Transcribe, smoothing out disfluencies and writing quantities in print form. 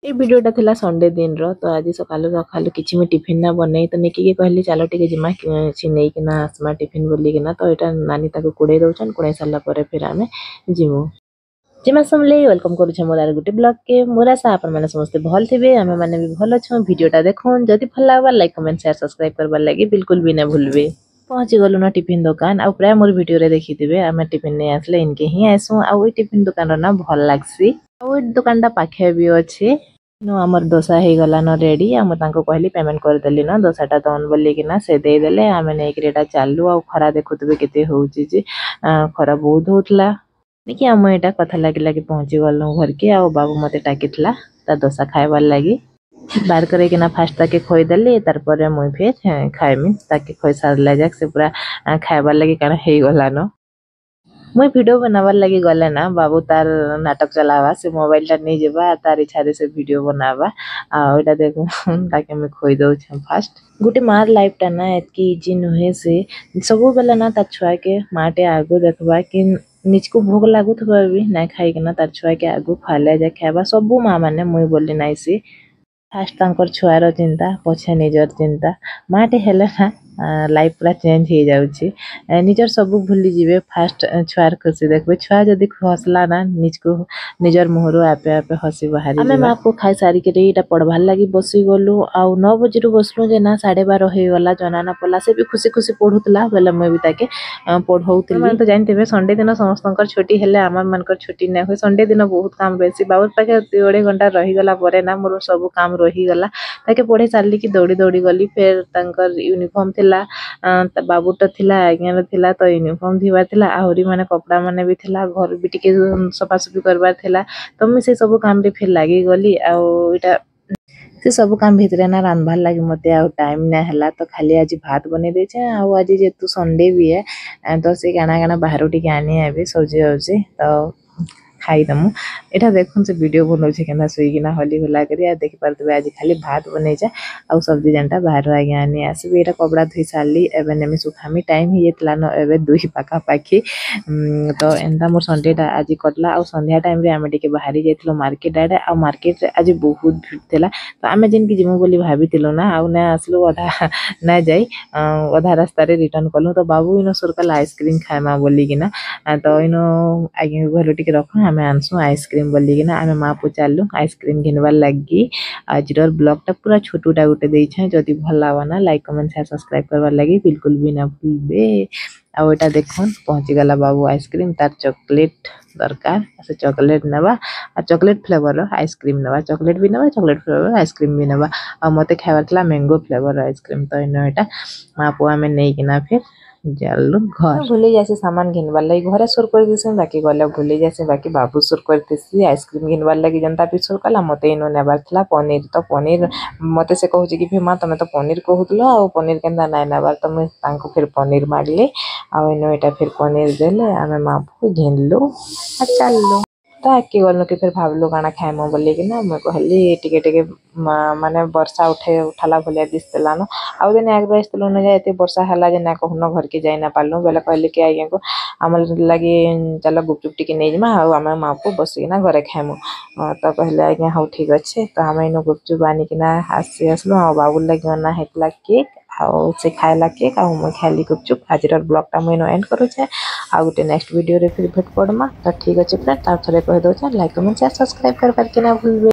ये वीडियोटा थिला संडे दिन रो तो आज सकालु सकालु किछि में टिफिन ना बनै तो निकी के कहली चलो टिके जिमा छि नै कि ना आसमा टिफिन बोली कि ना तो एटा नानी ताको कुडे दउछन कुडे साला परे फिर आमे जिमु जिमा समले वेलकम करू छ मोर गुटे ब्लॉग के मोरा सा अपन माने समस्त भल थिबे हमें माने भी भल छ वीडियोटा देखोन जदी भल लागबा लाइक कमेंट शेयर सब्सक्राइब करबा लागि बिल्कुल भी ना भूलबे पहुंची गलु ना टिफिन दुकान आ प्राय मोर वीडियो रे देखिथिबे आमे टिफिन नै आसले इनके ही आसु आ ओई टिफिन दुकान रो ना भल लागसी आ ओई दुकान टा पाखे भी अछि नो हमर डोसा हे गला न रेडी हम तांको कहली पेमेंट कर देली न डोसाटा दन बोली कि ना से दे देले आमे नै क्रेटा चालू आ खरा देखुतबे केते होउची जे खरा बहुत होतला देखि हम एटा कथा लागि लागि पहुंची गलु घर के आ बाबू मते टाकितला ता डोसा खाइबार लागि बार करे कि ना फास्ट ताके खोइ देली तार परे मुई फिर खाइमी ताके खोइ सारला जाक से पूरा खाइबार लागि काना हे गला न मुई वीडियो बनावार लगी गले ना बाबू तार नाटक चलावा से मोबाइल टा नहीं जेबा तार इच्छा दे से वीडियो बनावा आ ओटा देखो ताके मैं खोई दउ छ फास्ट गुटे मार लाइफ टा ना एतकी इजी नहे से सबो बेला ना तार छुआ के माटे आगो देखबा कि निजको भोग लागु थबा भी ना खाई के ना तार छुआ के आगो खाले जा खाबा सबो मां माने मुई बोली नाइ से फास्ट तांकर छुआर चिंता पछे निजर चिंता माटे हेले ना लाइफ पूरा चेंज हो जाउची निजर सब भूली जीवे फास्ट छुआर खुशी देखबे छुआ जदी हसला ना निजको निजर मुहरो आपे आपे हसी बाहरी हमें मां को खाई सारी के एटा पढ़वार लागि बसी गलु आ 9 बजे रु बसलु जे ना 12:30 हे गला जना ना पला से भी खुशी खुशी पढुतला बेले मैं भी ताके पढौतली माने तो जानतेबे संडे दिन समस्तंकर छुट्टी हेले हमर मनकर छुट्टी नै होय संडे दिन बहुत काम बेसी बाबूर पाके 2 घंटा रही गला परे ना मोर सब काम रही गला ताके पढे सारली कि दौड़ी दौड़ी गली फिर तांकर यूनिफॉर्म थिला बाबूटा थिला आज्ञा थिला तो यूनिफॉर्म थिबा थिला आहुरी माने कपड़ा माने भी थिला घर भी टिके सफा सफी करबार थिला तो मैं से सब काम रे फिर लागी गली आ एटा से सब काम भितरे ना रांधबार लागि मते आ टाइम ना हला तो खाली आज भात बने दे छे आ आज जे तू संडे भी है तो से गाना गाना बाहर टिके आनी आबे सौजी होजे तो खाई दमु एटा देखुन से वीडियो बनौ छे केना सोई किना हली होला करी आ देखि परतबे आज खाली भात बनै जा आ सब्जी जानटा बाहर आगे आनी आसबे एटा कपड़ा धोई सारली एबे नेमी सुखामी टाइम ही एतला न एबे दुही पाका पाखी तो एंदा मोर संडे टा आज कटला आ संध्या टाइम रे आमे टिके बाहरी जाइतलो मार्केट आडे आ मार्केट रे आज बहुत भीड़ थिला तो आमे जिन की जिमु बोली भाबितिलो ना आ ना आसलो आधा ना जाई आधा रास्ता रे रिटर्न करलु तो बाबू इनो सरकल आइसक्रीम खायमा बोली किना तो इनो आगे घर टिके रख आमे आनसु आइसक्रीम बोली किना आमे मा पु चालु आइसक्रीम घिनबार लागि आजर ब्लॉग टा पूरा छोटूटा गुटे देइ छै जदी भल लागबा ना लाइक कमेंट शेयर सब्सक्राइब करबार लागि बिल्कुल भी ना भूलबे आ ओटा देखोन पहुंची गला बाबू आइसक्रीम तार चॉकलेट दरकार से चॉकलेट नबा आ चॉकलेट फ्लेवर रो आइसक्रीम नबा चॉकलेट भी नबा चॉकलेट फ्लेवर आइसक्रीम भी नबा आ मते खाइबारला मैंगो फ्लेवर आइसक्रीम तो इनो एटा मा पुआ में नै किना फिर जालु घर भूली जासे सामान घिनबार लागि घरे सुर कर दिसे बाकी गले भूली जासे बाकी बाबू सुर करतेसी आइसक्रीम घिनबार लागि जनता भी सुर कला मते इनो नेबार थला पनीर तो पनीर मते से कहू जे कि फे मां तमे तो पनीर कहूतलो आ पनीर केनदा नाइ नेबार तो मैं तांको फिर पनीर मारले आ इनो एटा फिर पनीर देले आमे मां को घिनलो आ चललो ताके गलो के फिर भाबलो गाना खाइमो बोली कि ना मैं कहली टिके टिके माने वर्षा उठाला भलिया दिसतला न आ दिन एक बजतलो न जायते वर्षा हला जे ना कहनो घर के जाय ना पालो बेला कहली कि आगे को हमर लागि चलो गुपचुप टिके नै जमा आ आमे मां को बसी ना घरे खाइमो तो कहले आगे हाउ ठीक अछि तो हम इनो गुपचुप आनी कि ना आसी आसलो आ बाबू लागि ना हेतला केक आ से खाइला केक आ हम खाली गुपचुप आजर ब्लॉग टा मैं एंड करू छे आ गुटे नेक्स्ट वीडियो रे फिर भेट पड़मा तो ठीक अछि फ्रेंड तार थरे कह दो लाइक कमेंट शेयर सब्सक्राइब कर के ना भूलबे।